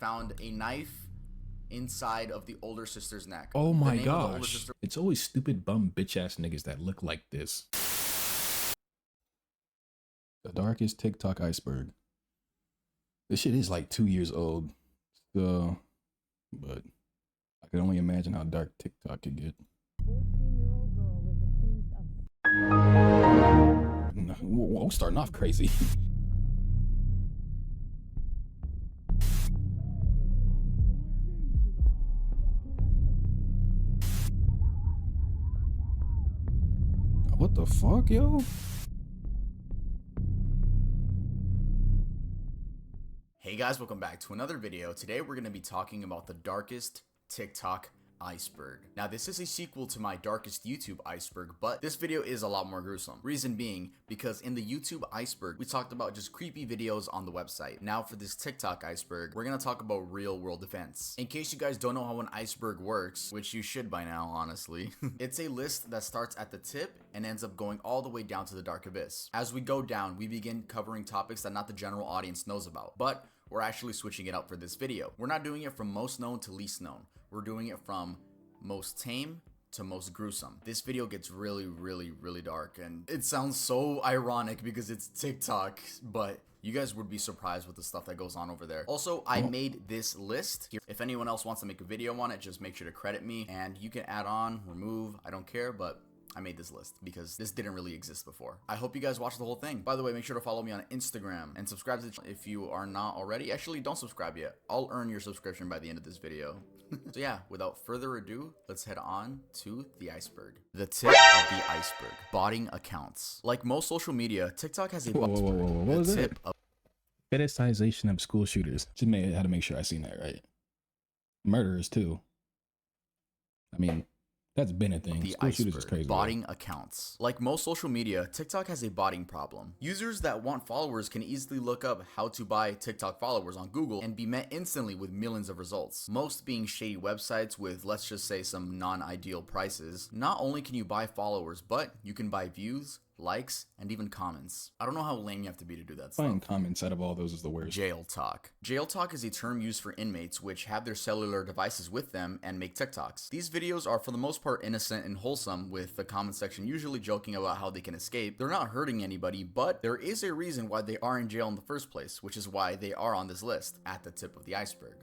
found a knife inside of the older sister's neck. Oh The my name of the older gosh. sister It's always stupid, bum, bitch ass niggas that look like this. The darkest TikTok iceberg. This shit is like 2 years old. So, but I can only imagine how dark TikTok could get. 14-year-old girl is accused of... Whoa, starting off crazy. What the fuck, yo? Hey guys, welcome back to another video. Today we're going to be talking about the darkest TikTok iceberg. Now this is a sequel to my darkest YouTube iceberg, but this video is a lot more gruesome. Reason being, because in the YouTube iceberg, we talked about just creepy videos on the website. Now for this TikTok iceberg, we're going to talk about real world events. In case you guys don't know how an iceberg works, which you should by now, honestly, it's a list that starts at the tip and ends up going all the way down to the dark abyss. As we go down, we begin covering topics that not the general audience knows about, but we're actually switching it up for this video. We're not doing it from most known to least known. We're doing it from most tame to most gruesome. This video gets really dark, and it sounds so ironic because it's TikTok, but you guys would be surprised with the stuff that goes on over there. Also, I made this list here. If anyone else wants to make a video on it, just make sure to credit me, and you can add on, remove, I don't care, but I made this list because this didn't really exist before. I hope you guys watched the whole thing. By the way, make sure to follow me on Instagram and subscribe to the channel if you are not already. Actually, don't subscribe yet. I'll earn your subscription by the end of this video. So yeah, without further ado, let's head on to the iceberg. The tip of the iceberg. Botting accounts. Like most social media, TikTok has a Whoa, what was tip that? of Fetishization of school shooters. Just had to make sure I seen that right. Murderers too. I mean, that's been a thing. the School shooters is iceberg. crazy. Botting accounts. Like most social media, TikTok has a botting problem. Users that want followers can easily look up how to buy TikTok followers on Google and be met instantly with millions of results. Most being shady websites with, let's just say, some non-ideal prices. Not only can you buy followers, but you can buy views, likes, and even comments. I don't know how lame you have to be to do that stuff. Finding comments out of all those is the worst. Jail talk. Jail talk is a term used for inmates which have their cellular devices with them and make TikToks. These videos are for the most part innocent and wholesome, with the comment section usually joking about how they can escape. They're not hurting anybody, but there is a reason why they are in jail in the first place, which is why they are on this list at the tip of the iceberg.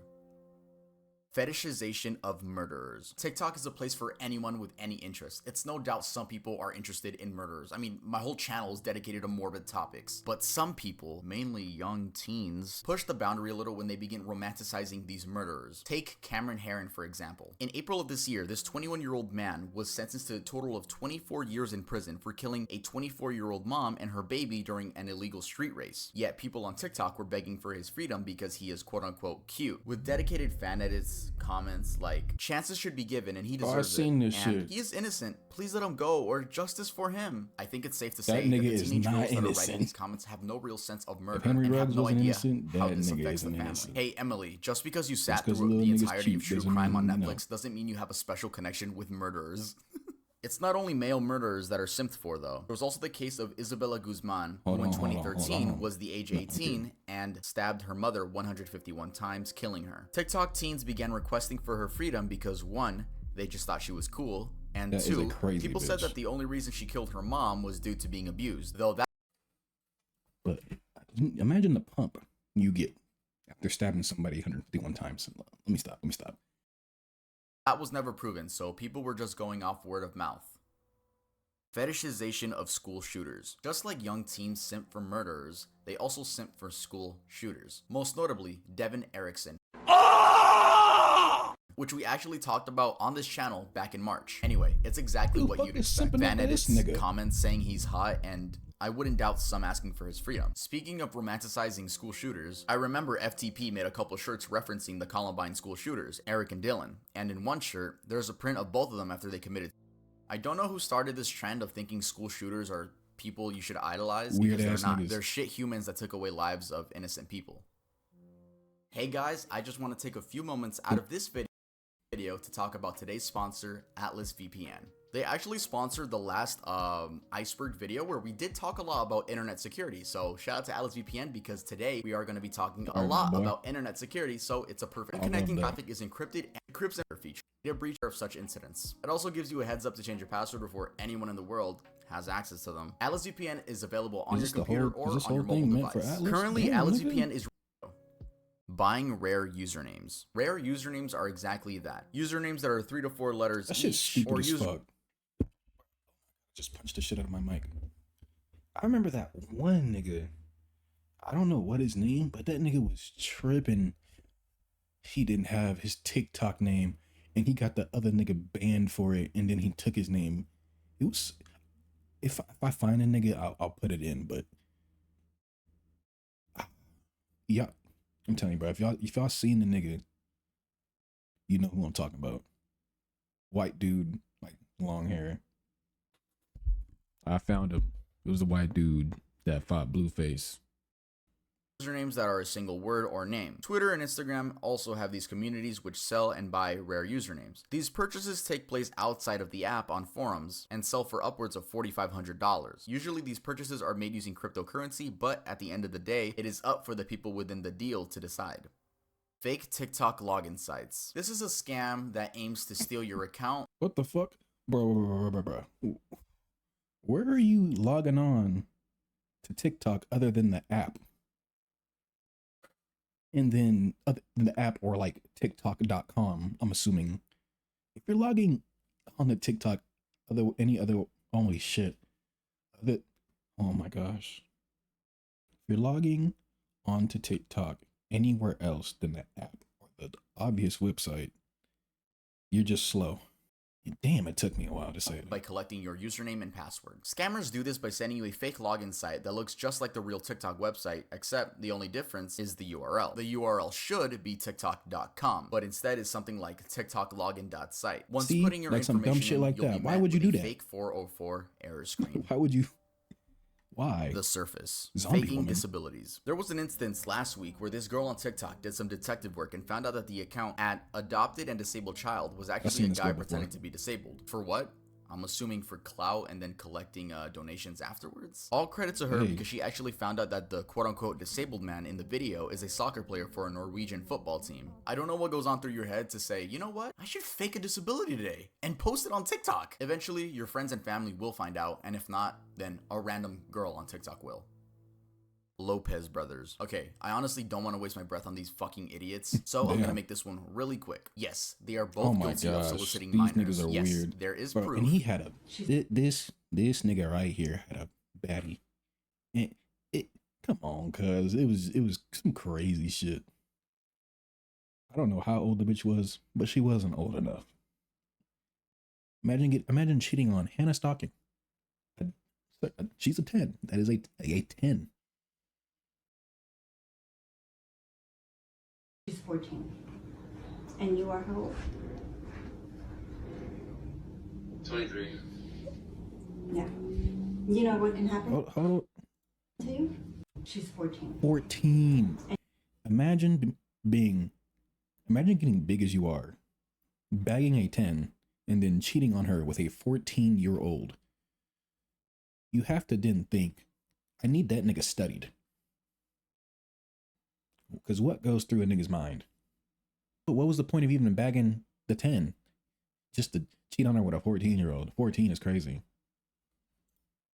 Fetishization of murderers. TikTok is a place for anyone with any interest. It's no doubt some people are interested in murderers. I mean, my whole channel is dedicated to morbid topics. But some people, mainly young teens, push the boundary a little when they begin romanticizing these murderers. Take Cameron Herron, for example. In April of this year, this 21-year-old man was sentenced to a total of 24 years in prison for killing a 24-year-old mom and her baby during an illegal street race. Yet people on TikTok were begging for his freedom because he is quote-unquote cute. With dedicated fan edits, comments like, chances should be given and he deserves I've seen it, this and shit. he is innocent, please let him go, or justice for him. I think it's safe to That say that nigga the is teenage not girls that are writing innocent. these comments have no real sense of murder Henry and have Ruggs no wasn't idea innocent, how that this nigga affects the isn't family. innocent. Hey Emily, just because you sat 'cause through little the niggas entirety of cheap True doesn't Crime on mean, Netflix doesn't mean you have a special connection with murderers. It's not only male murderers that are simped for, though. There was also the case of Isabella Guzman, who in 2013 was the age 18 and stabbed her mother 151 times, killing her. TikTok teens began requesting for her freedom because 1, they just thought she was cool, and That is a 2, crazy people said bitch. that the only reason she killed her mom was due to being abused, though that But imagine the pump you get after stabbing somebody 151 times. Let me stop. was never proven, so people were just going off word of mouth. Fetishization of school shooters. Just like young teens simp for murderers, they also simp for school shooters. Most notably, Devin Erickson, which we actually talked about on this channel back in March. Anyway, it's exactly Who the what fuck you'd is expect. simping Fan over this edits, nigga? comments saying he's hot, and I wouldn't doubt some asking for his freedom. Speaking of romanticizing school shooters, I remember FTP made a couple shirts referencing the Columbine school shooters, Eric and Dylan, and in one shirt, there's a print of both of them after they committed. I don't know who started this trend of thinking school shooters are people you should idolize, Weird because ass they're not. niggas. They're shit humans that took away lives of innocent people. Hey guys, I just want to take a few moments out of this video to talk about today's sponsor, Atlas VPN. They actually sponsored the last Iceberg video where we did talk a lot about internet security. So shout out to Alice VPN because today we are going to be talking a lot about internet security. So it's a perfect connecting traffic is encrypted and encrypts a feature. A breach of such incidents. It also gives you a heads up to change your password before anyone in the world has access to them. Atlas VPN is available on your computer or on your mobile device. Currently, Atlas VPN is buying rare usernames. Rare usernames are exactly that. Usernames that are 3 to 4 letters That shit's each, stupid or as fuck. Just punched the shit out of my mic. I remember that one nigga. I don't know what his name, but that nigga was tripping. He didn't have his TikTok name, and he got the other nigga banned for it, and then he took his name. It was, if I find a nigga, I'll put it in. But yeah, I'm telling you, bro. If y'all seen the nigga, you know who I'm talking about. White dude, like long hair. I found him. It was a white dude that fought Blueface. Usernames that are a single word or name. Twitter and Instagram also have these communities which sell and buy rare usernames. These purchases take place outside of the app on forums and sell for upwards of $4,500. Usually these purchases are made using cryptocurrency, but at the end of the day, it is up for the people within the deal to decide. Fake TikTok login sites. This is a scam that aims to steal your account. What the fuck? Bro. Where are you logging on to TikTok other than the app? And then other than the app or like TikTok.com, I'm assuming. If you're logging on the TikTok, holy shit. Oh my gosh. If you're logging onto TikTok anywhere else than the app or the obvious website, you're just slow. Damn, it took me a while to say it. By collecting your username and password. Scammers do this by sending you a fake login site that looks just like the real TikTok website, except the only difference is the URL. The URL should be TikTok.com, but instead is something like TikToklogin.site. Once putting your like some information dumb shit in, like you'll that. be Why met would you with do a that? fake 404 error screen. Why would you? Why? The surface. Zombie Faking woman. disabilities. There was an instance last week where this girl on TikTok did some detective work and found out that the account at Adopted and Disabled Child was actually seen a this guy girl before. pretending to be disabled. For what? I'm assuming for clout and then collecting donations afterwards. All credit to her Hey. because she actually found out that the quote-unquote disabled man in the video is a soccer player for a Norwegian football team. I don't know what goes on through your head to say, you know what? I should fake a disability today and post it on TikTok. Eventually, your friends and family will find out, and if not, then a random girl on TikTok will. Lopez brothers. Okay, I honestly don't want to waste my breath on these fucking idiots, so I'm Damn. gonna make this one really quick. Yes, they are both Oh my guilty of gosh, soliciting these minors. niggas are Yes, weird. there is Bro, proof. and he had a this nigga right here had a baddie. And come on, cuz it was some crazy shit. I don't know how old the bitch was, but she wasn't old enough. Imagine cheating on Hannah Stocking. She's a 10. That is a 10. She's 14. And you are how old? 23. Yeah. You know what can happen Hold to you? She's 14. 14. Imagine getting big as you are, bagging a 10, and then cheating on her with a 14-year-old. You have to then think, I need that nigga studied. Because what goes through a nigga's mind? But what was the point of even bagging the 10? Just to cheat on her with a 14-year-old. 14 is crazy.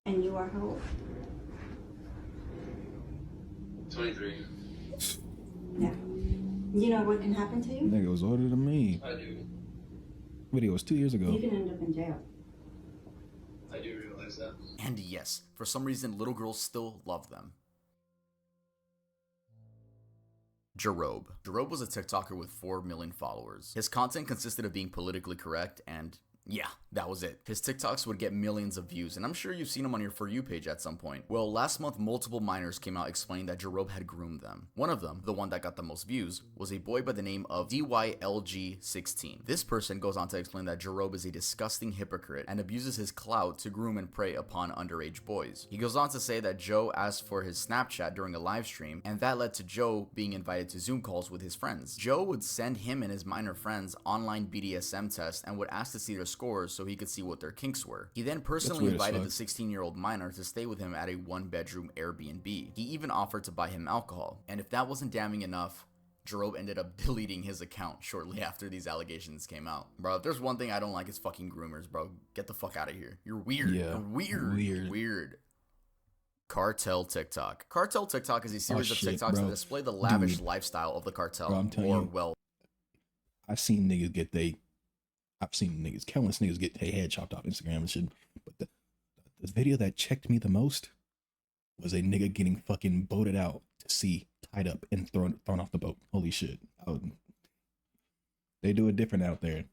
And you are how old? 23. Yeah. You know what can happen to you? Nigga was older than me. I do. Video was 2 years ago. You can end up in jail. I do realize that. And yes, for some reason, little girls still love them. Jarob. Jarob was a TikToker with 4 million followers. His content consisted of being politically correct and yeah, that was it. His TikToks would get millions of views, and I'm sure you've seen him on your For You page at some point. Well, last month, multiple minors came out explaining that Jarob had groomed them. One of them, the one that got the most views, was a boy by the name of DYLG16. This person goes on to explain that Jarob is a disgusting hypocrite and abuses his clout to groom and prey upon underage boys. He goes on to say that Joe asked for his Snapchat during a live stream, and that led to Joe being invited to Zoom calls with his friends. Joe would send him and his minor friends online BDSM tests and would ask to see their scores so he could see what their kinks were. He then personally weird as invited the fuck. 16-year-old minor to stay with him at a one-bedroom Airbnb. He even offered to buy him alcohol. And if that wasn't damning enough, Jerome ended up deleting his account shortly after these allegations came out. Bro, if there's one thing I don't like, it's fucking groomers, bro. Get the fuck out of here. You're weird. Yeah, You're weird. Cartel TikTok. Cartel TikTok is a series of shit, TikToks bro. that display the lavish Dude. lifestyle of the cartel. Bro, I'm telling Or, you. well, I've seen countless niggas get their head chopped off Instagram and shit. But the video that checked me the most was a nigga getting fucking boated out to sea, tied up, and thrown off the boat. Holy shit. They do it different out there.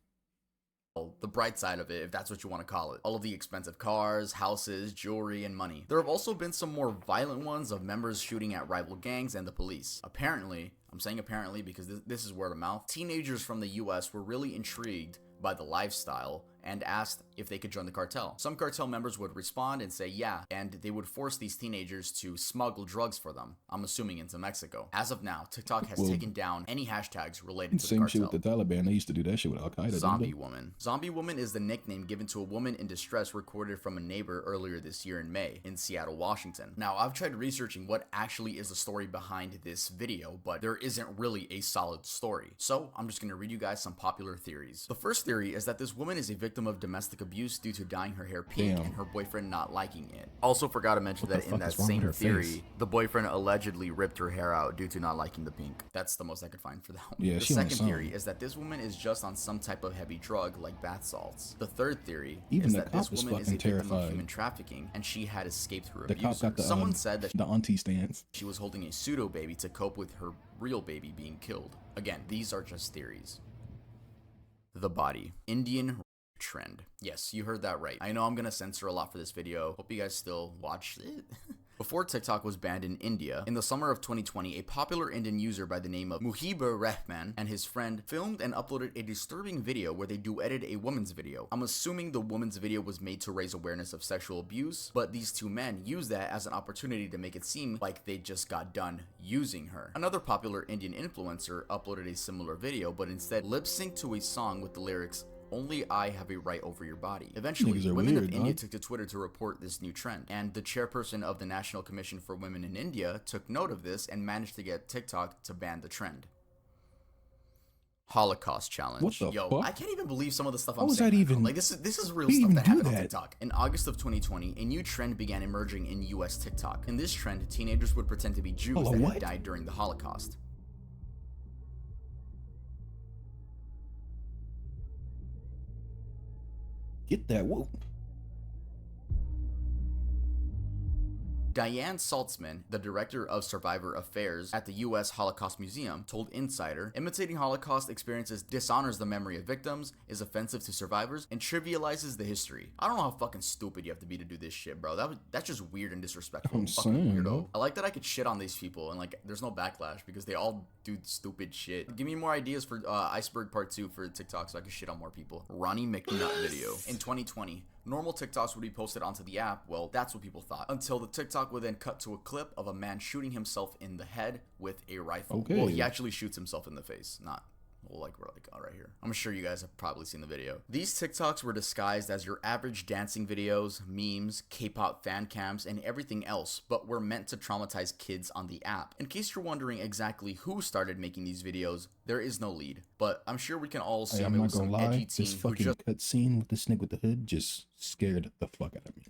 the bright side of it, if that's what you want to call it. All of the expensive cars, houses, jewelry, and money. There have also been some more violent ones of members shooting at rival gangs and the police. Apparently, I'm saying apparently because this is word of mouth, teenagers from the US were really intrigued by the lifestyle and asked if they could join the cartel. Some cartel members would respond and say yeah, and they would force these teenagers to smuggle drugs for them, I'm assuming into Mexico. As of now, TikTok has taken down any hashtags related to the Same shit cartel. with the Taliban. They used to do that shit with Al Qaeda. Zombie Woman. Zombie Woman is the nickname given to a woman in distress recorded from a neighbor earlier this year in May in Seattle, Washington. Now, I've tried researching what actually is the story behind this video, but there isn't really a solid story. So, I'm just going to read you guys some popular theories. The first theory is that this woman is a victim of domestic abuse due to dyeing her hair pink and her boyfriend not liking it. Also forgot to mention that in that same theory, the boyfriend allegedly ripped her hair out due to not liking the pink. That's the most I could find for that one. Yeah, the she on second some. theory is that this woman is just on some type of heavy drug like bath salts. The third theory Even is the that this cop was woman is a fucking victim of terrified. human trafficking and she had escaped her The cop abuser. got the Someone said that the auntie stance. she was holding a pseudo baby to cope with her real baby being killed. Again, these are just theories. The body. Indian trend. Yes, you heard that right. I know I'm gonna censor a lot for this video. Hope you guys still watch it. Before TikTok was banned in India, in the summer of 2020, a popular Indian user by the name of Muhibur Rahman and his friend filmed and uploaded a disturbing video where they duetted a woman's video. I'm assuming the woman's video was made to raise awareness of sexual abuse, but these two men used that as an opportunity to make it seem like they just got done using her. Another popular Indian influencer uploaded a similar video, but instead lip-synced to a song with the lyrics, "Only I have a right over your body." Eventually, Niggas are women of weird, India dog. took to Twitter to report this new trend, and the chairperson of the National Commission for Women in India took note of this and managed to get TikTok to ban the trend. Holocaust challenge. What the Yo, fuck? I can't even believe some of the stuff How I'm was saying that right now. even- Like this is real How do you stuff even that do happened on that? TikTok. In August of 2020, a new trend began emerging in US TikTok. In this trend, teenagers would pretend to be Jews Hold on, that what? had died during the Holocaust. Get that. Whoa. Diane Saltzman, the director of Survivor Affairs at the U.S. Holocaust Museum, told Insider, imitating Holocaust experiences dishonors the memory of victims, is offensive to survivors, and trivializes the history. I don't know how fucking stupid you have to be to do this shit, bro. That's just weird and disrespectful. I'm Fucking saying, weirdo. bro. I like that I could shit on these people and like there's no backlash because they all do stupid shit. Give me more ideas for Iceberg Part 2 for TikTok so I can shit on more people. Ronnie McNutt video. In 2020, normal TikToks would be posted onto the app. Well, that's what people thought. Until the TikTok would then cut to a clip of a man shooting himself in the head with a rifle. Okay. Well, he actually shoots himself in the face, not like we're like all right here. I'm sure you guys have probably seen the video. These TikToks were disguised as your average dancing videos, memes, K-pop fan cams, and everything else, but were meant to traumatize kids on the app. In case you're wondering exactly who started making these videos, there is no lead, but I'm sure we can all Hey, assume I'm it not was gonna some edgy lie. teen This who fucking just cutscene with the snake with the hood just scared the fuck out of me.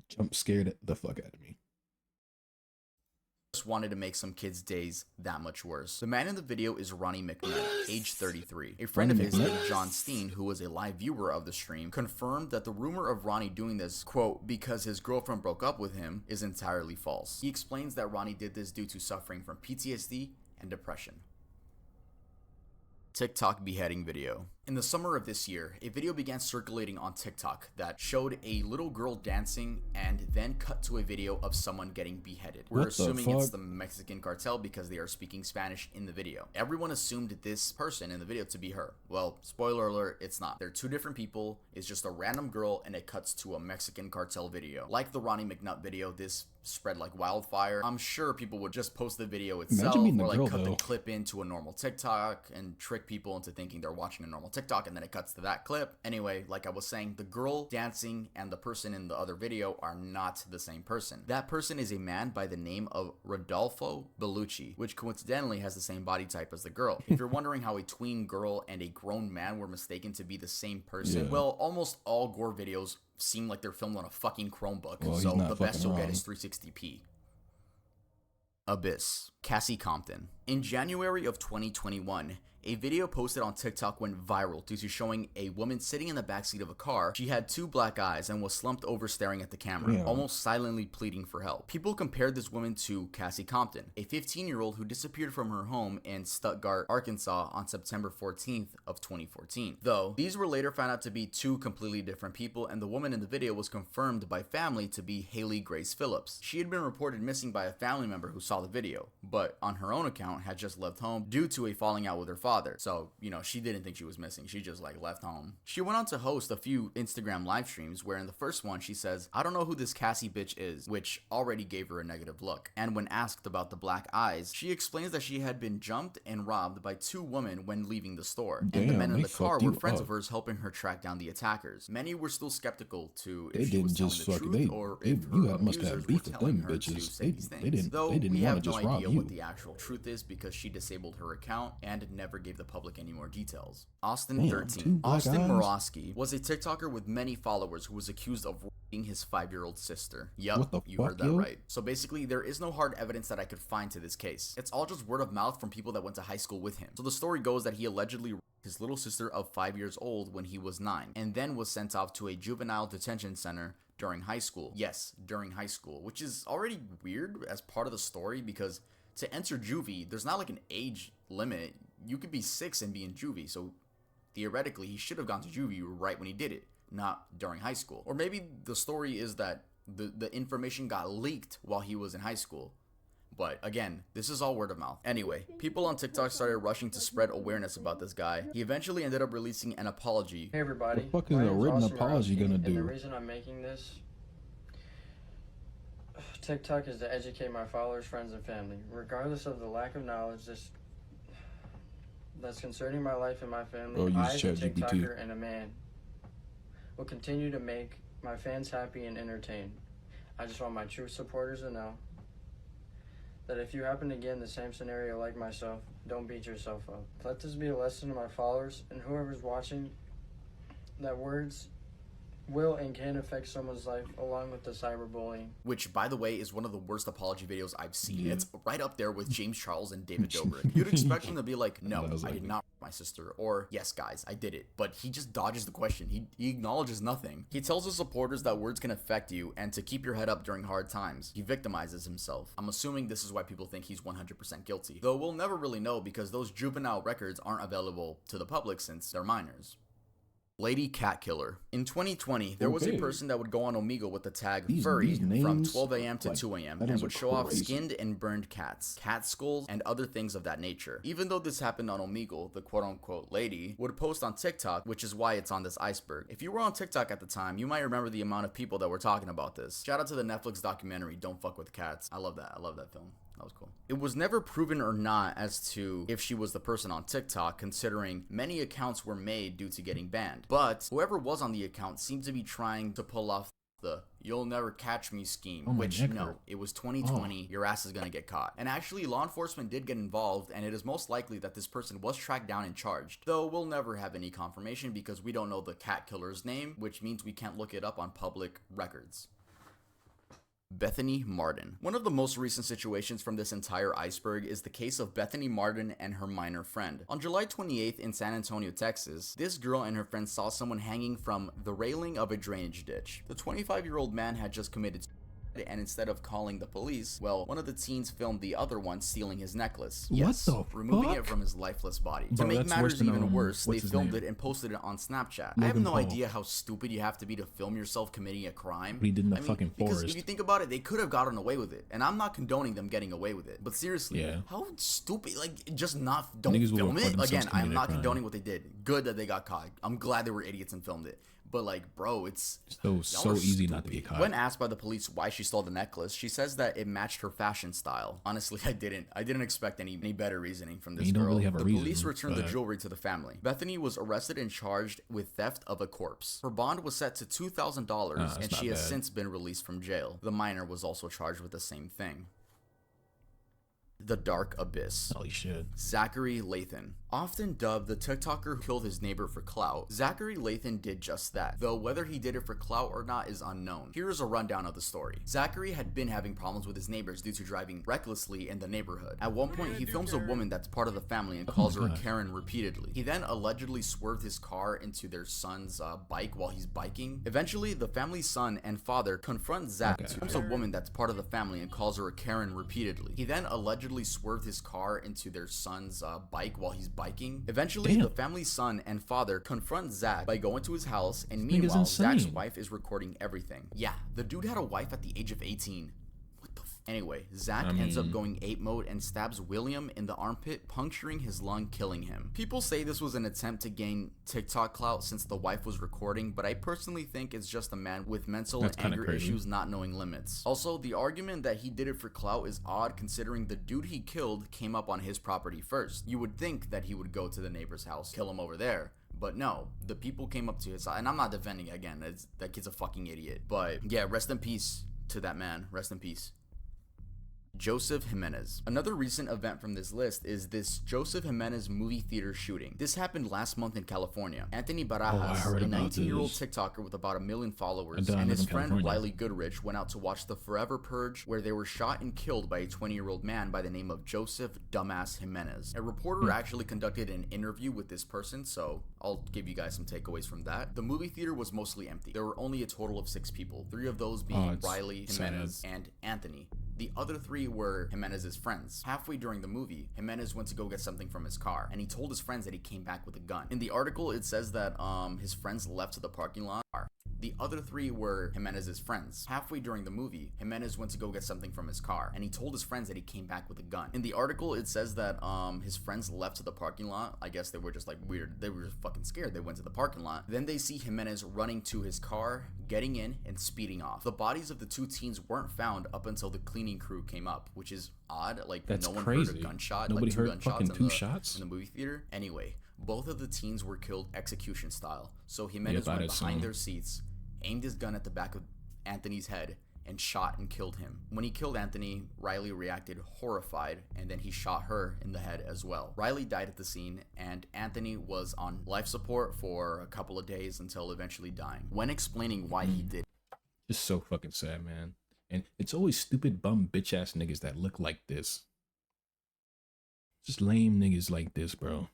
Jump scared the fuck out of me. wanted to make some kids' days that much worse. The man in the video is Ronnie McNutt, age 33. A friend of Ronnie his McNutt? named John Steen, who was a live viewer of the stream, confirmed that the rumor of Ronnie doing this, quote, because his girlfriend broke up with him, is entirely false. He explains that Ronnie did this due to suffering from PTSD and depression. TikTok beheading video. In the summer of this year, a video began circulating on TikTok that showed a little girl dancing and then cut to a video of someone getting beheaded. We're What the assuming it's fuck? the Mexican cartel because they are speaking Spanish in the video. Everyone assumed this person in the video to be her. Well, spoiler alert, it's not. They're two different people. It's just a random girl and it cuts to a Mexican cartel video. Like the Ronnie McNutt video, this spread like wildfire. I'm sure people would just post the video itself being the or like girl, cut though. the clip into a normal TikTok and trick people into thinking they're watching a normal TikTok, and then it cuts to that clip. Anyway, like I was saying, the girl dancing and the person in the other video are not the same person. That person is a man by the name of Rodolfo Bellucci, which coincidentally has the same body type as the girl. If you're wondering how a tween girl and a grown man were mistaken to be the same person, Yeah. well, almost all gore videos seem like they're filmed on a fucking Chromebook, Well, he's so not the best fucking you'll get wrong. is 360p. Abyss. Cassie Compton. In January of 2021, a video posted on TikTok went viral due to showing a woman sitting in the backseat of a car. She had two black eyes and was slumped over staring at the camera, Yeah. almost silently pleading for help. People compared this woman to Cassie Compton, a 15-year-old who disappeared from her home in Stuttgart, Arkansas on September 14th of 2014. Though, these were later found out to be two completely different people, and the woman in the video was confirmed by family to be Haley Grace Phillips. She had been reported missing by a family member who saw the video, but on her own account had just left home due to a falling out with her father. So, she didn't think she was missing. She just left home. She went on to host a few Instagram live streams where in the first one she says, "I don't know who this Cassie bitch is," which already gave her a negative look. And when asked about the black eyes, she explains that she had been jumped and robbed by two women when leaving the store. And the Damn, men in they the car fucked were you friends up. of hers helping her track down the attackers. Many were still skeptical to They if she didn't was telling just the fuck- truth they- or they- if you her must have abusers beef were with telling them her to bitches. say They- these they things. didn't- Though they didn't we wanna have no just rob idea you. what the actual truth is because she disabled her account and never gave the public any more details. Austin Damn, 13. two black Austin eyes? Morosky was a TikToker with many followers who was accused of raping his 5-year-old sister. Yup, What the you fuck, heard that yo? right. So basically, there is no hard evidence that I could find to this case. It's all just word of mouth from people that went to high school with him. So the story goes that he allegedly raped his little sister of 5 years old when he was 9, and then was sent off to a juvenile detention center during high school. Yes, during high school, which is already weird as part of the story because to enter juvie, there's not an age limit. You could be 6 and be in juvie, so theoretically, he should have gone to juvie right when he did it, not during high school. Or maybe the story is that the information got leaked while he was in high school. But again, this is all word of mouth. Anyway, people on TikTok started rushing to spread awareness about this guy. He eventually ended up releasing an apology. Hey everybody. The fuck is My a name's written Austin apology Morosky, gonna And do? the reason I'm making this TikTok is to educate my followers, friends, and family. Regardless of the lack of knowledge that's concerning my life and my family, Bro, use I, as a ChatGPT. TikToker and a man, will continue to make my fans happy and entertained. I just want my true supporters to know that if you happen to get in the same scenario like myself, don't beat yourself up. Let this be a lesson to my followers and whoever's watching, that words will and can affect someone's life along with the cyberbullying. Which, by the way, is one of the worst apology videos I've seen. Yeah. It's right up there with James Charles and David Dobrik. You'd expect him to be like, no, That was I like did it. not rape my sister, or yes, guys, I did it. But he just dodges the question. He acknowledges nothing. He tells his supporters that words can affect you and to keep your head up during hard times. He victimizes himself. I'm assuming this is why people think he's 100% guilty. Though we'll never really know because those juvenile records aren't available to the public since they're minors. Lady Cat Killer. In 2020, there was a Okay. person that would go on Omegle with the tag These furry from names, 12 a.m. to like, 2 a.m. that and is would show off crazy. skinned and burned cats, cat skulls, and other things of that nature. Even though this happened on Omegle, the quote-unquote lady would post on TikTok, which is why it's on this iceberg. If you were on TikTok at the time, you might remember the amount of people that were talking about this. Shout out to the Netflix documentary, Don't Fuck With Cats. I love that. I love that film. That was cool. It was never proven or not as to if she was the person on TikTok, considering many accounts were made due to getting banned. But whoever was on the account seemed to be trying to pull off the "you'll never catch me" scheme, Oh, my which neck no, hurt. it was 2020, your ass is gonna get caught. And actually, law enforcement did get involved, and it is most likely that this person was tracked down and charged, though we'll never have any confirmation because we don't know the cat killer's name, which means we can't look it up on public records. Bethany Martin. One of the most recent situations from this entire iceberg is the case of Bethany Martin and her minor friend. On July 28th in San Antonio, Texas, this girl and her friend saw someone hanging from the railing of a drainage ditch. The 25-year-old man had just committed suicide, and instead of calling the police, well, one of the teens filmed the other one stealing his necklace. What Yes, the removing it fuck? from his lifeless body. To Bro, make that's matters worse than, even worse, they what's his filmed name? it and posted it on Snapchat. I have Logan no Paul. idea how stupid you have to be to film yourself committing a crime. What he did in the I mean, fucking because forest. if you think about it, they could have gotten away with it, and I'm not condoning them getting away with it. But seriously, Yeah. how stupid! Like, just don't Niggas will film record it. themselves Again, I'm committing a not crime. condoning what they did. Good that they got caught. I'm glad they were idiots and filmed it. But like, bro, it's So y'all are easy not to get stupid. caught. When asked by the police why she stole the necklace, she says that it matched her fashion style. Honestly, I didn't expect any better reasoning from this You don't girl. really have a The reason, police returned the but- jewelry to the family. Bethany was arrested and charged with theft of a corpse. Her bond was set to $2,000, that's and not she has bad. since been released from jail. The minor was also charged with the same thing. The Dark Abyss. Holy shit. Zachary Lathan. Often dubbed the TikToker who killed his neighbor for clout, Zachary Lathan did just that, though whether he did it for clout or not is unknown. Here is a rundown of the story. Zachary had been having problems with his neighbors due to driving recklessly in the neighborhood. At one point, he films a woman that's part of the family and calls her a God. Karen repeatedly. He then allegedly swerved his car into their son's bike while he's biking. Eventually, the family's son and father confront Zach. Okay. He films a woman that's part of the family and calls her a Karen repeatedly. He then allegedly swerved his car into their son's bike while he's biking. Eventually, Damn. the family's son and father confront Zach by going to his house, and This nigga's meanwhile, Zach's insane. wife is recording everything. Yeah, the dude had a wife at the age of 18. What the f- Anyway, Zach ends up going ape mode and stabs William in the armpit, puncturing his lung, killing him. People say this was an attempt to gain TikTok clout since the wife was recording, but I personally think it's just a man with mental That's and kinda anger crazy. issues not knowing limits. Also, the argument that he did it for clout is odd considering the dude he killed came up on his property first. You would think that he would go to the neighbor's house, kill him over there. But no, the people came up to his side, and I'm not defending again. That kid's a fucking idiot. But yeah, rest in peace to that man. Rest in peace. Joseph Jimenez. Another recent event from this list is this Joseph Jimenez movie theater shooting. This happened last month in California. Anthony Barajas, heard a about 19-year-old this. TikToker with about 1 million followers, I and his live in friend California. Riley Goodrich went out to watch The Forever Purge, where they were shot and killed by a 20-year-old man by the name of Joseph Dumbass Jimenez. A reporter actually conducted an interview with this person, so I'll give you guys some takeaways from that. The movie theater was mostly empty. There were only a total of 6 people, 3 of those being it's Riley, sad. Jimenez, and Anthony. The other 3 were Jimenez's friends. Halfway during the movie, Jimenez went to go get something from his car, and he told his friends that he came back with a gun. In the article, it says that his friends left to the parking lot. The other 3 were Jimenez's friends. Halfway during the movie, Jimenez went to go get something from his car, and he told his friends that he came back with a gun. In the article, it says that his friends left to the parking lot. I guess they were just like weird. They were just fucking scared. They went to the parking lot. Then they see Jimenez running to his car, getting in, and speeding off. The bodies of the 2 teens weren't found up until the cleaning crew came up, which is odd. Like, That's no one crazy. heard a gunshot. Nobody like 2 heard gunshots fucking in 2 the, shots? in the movie theater. Anyway, both of the teens were killed execution style. So Jimenez I'd went behind assume. their seats, aimed his gun at the back of Anthony's head, and shot and killed him. When he killed Anthony, Riley reacted horrified, and then he shot her in the head as well. Riley died at the scene, and Anthony was on life support for a couple of days until eventually dying. When explaining why he did Just so fucking sad, man. And it's always stupid, bum, bitch ass niggas that look like this. Just lame niggas like this, bro.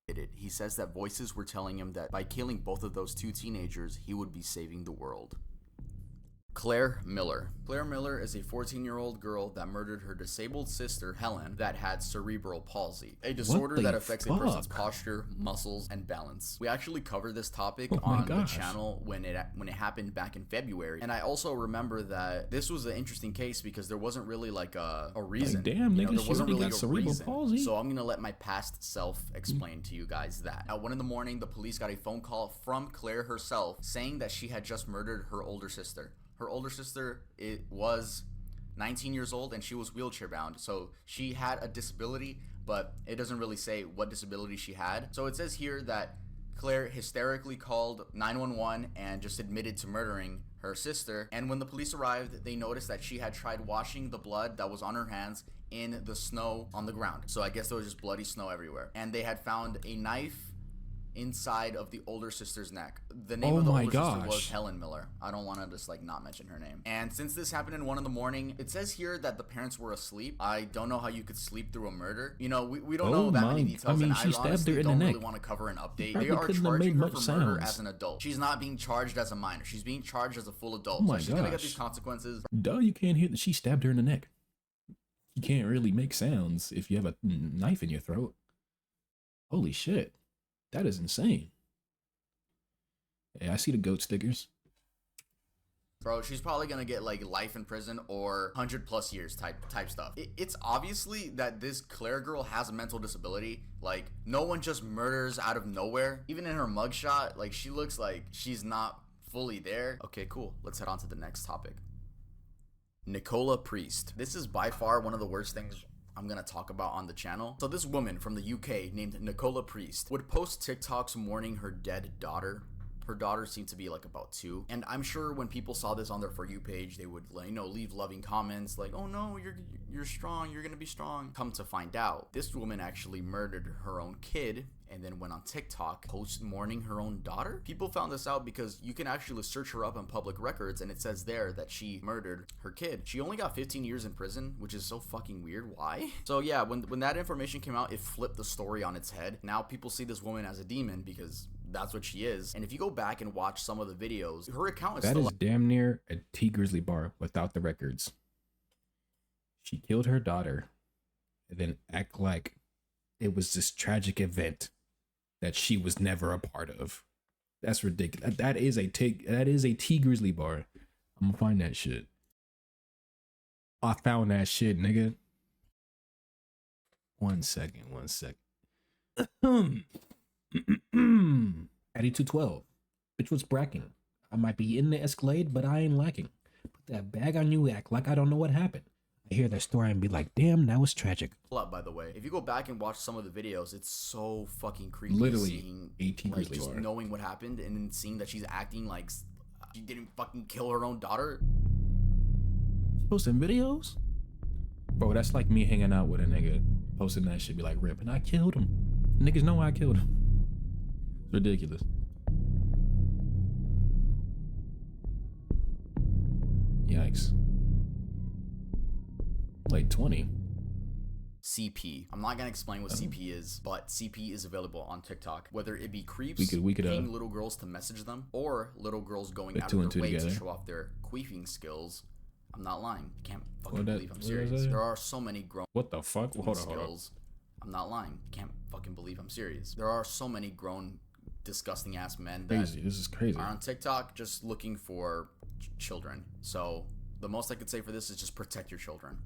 it, he says that voices were telling him that by killing both of those 2 teenagers, he would be saving the world. Claire Miller. Claire Miller is a 14-year-old girl that murdered her disabled sister, Helen, that had cerebral palsy, a disorder the that affects a person's fuck? posture, muscles, and balance. We actually covered this topic Oh my on the gosh. channel when it happened back in February, and I also remember that this was an interesting case because there wasn't really like a reason. damn, You know, nigga, there she wasn't really really got a cerebral reason. palsy? So I'm gonna let my past self explain to you guys that. At 1 a.m, the police got a phone call from Claire herself saying that she had just murdered her older sister. Her older sister, it was 19 years old, and she was wheelchair bound. So she had a disability, but it doesn't really say what disability she had. So it says here that Claire hysterically called 911 and just admitted to murdering her sister. And when the police arrived, they noticed that she had tried washing the blood that was on her hands in the snow on the ground. So I guess there was just bloody snow everywhere. And they had found a knife inside of the older sister's neck. The name Oh of the my older sister was gosh. Helen Miller. I don't want to just like not mention her name. And since this happened at 1 a.m, it says here that the parents were asleep. I don't know how you could sleep through a murder. You know, we don't know Oh that many my- details. I mean, and she I stabbed honestly her in the don't neck. really want to cover an update. They Probably are couldn't have charging made her much for murder sounds. as an adult. She's not being charged as a minor. She's being charged as a full adult. Oh my so she's gonna get gosh. these consequences. Duh, you can't hear that she stabbed her in the neck. You can't really make sounds if you have a knife in your throat. Holy shit. That is insane. Yeah, I see the goat stickers. Bro, she's probably gonna get like life in prison or 100+ years type stuff. It's obviously that this Claire girl has a mental disability. Like, no one just murders out of nowhere. Even in her mugshot, like, she looks like she's not fully there. Okay, cool. Let's head on to the next topic. Nicola Priest. This is by far one of the worst things I'm gonna talk about on the channel. So this woman from the UK named Nicola Priest would post TikToks mourning her dead daughter. Her daughter seemed to be like about 2, and I'm sure when people saw this on their For You page, they would, you know, leave loving comments like, oh no, you're strong, you're gonna be strong. Come to find out, this woman actually murdered her own kid and then went on TikTok post mourning her own daughter. People found this out because you can actually search her up in public records, and it says there that she murdered her kid. She only got 15 years in prison, which is so fucking weird. Why? So yeah, when that information came out, it flipped the story on its head. Now people see this woman as a demon because that's what she is. And if you go back and watch some of the videos, her account is That still is damn near a T Grizzly bar without the records. She killed her daughter and then act like it was this tragic event that she was never a part of. That's ridiculous. That is a T Grizzly bar. I'm gonna find that shit. I found that shit, nigga. One second. Addy 212. Bitch was bracking. I might be in the Escalade, but I ain't lacking. Put that bag on you, act like I don't know what happened. I hear that story and be like, damn, that was tragic. up, by the way. If you go back and watch some of the videos, it's so fucking creepy. Literally, seeing, 18 like, Grizzly just bar. knowing what happened and then seeing that she's acting like she didn't fucking kill her own daughter. Posting videos? Bro, that's like me hanging out with a nigga, posting that shit, be like, rip, and I killed him. Niggas know I killed him. It's ridiculous. Yikes. Like 20. CP. I'm not gonna explain what CP is, but CP is available on TikTok. Whether it be creeps We could paying little girls to message them, or little girls going put out two of and their two way to together. show off their queefing skills. I'm not lying. You can't fucking What that- believe I'm what was serious. that? There are so many grown What the fuck? Hold on. skills. I'm not lying. You can't fucking believe I'm serious. There are so many grown, disgusting ass men that Crazy. This is crazy. are on TikTok just looking for children. So the most I could say for this is just protect your children.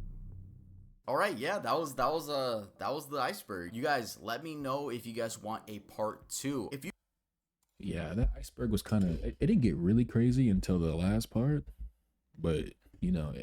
All right, yeah, that was the iceberg. You guys, let me know if you guys want a part 2. If you Yeah, that iceberg was kind of, it didn't get really crazy until the last part, but you know,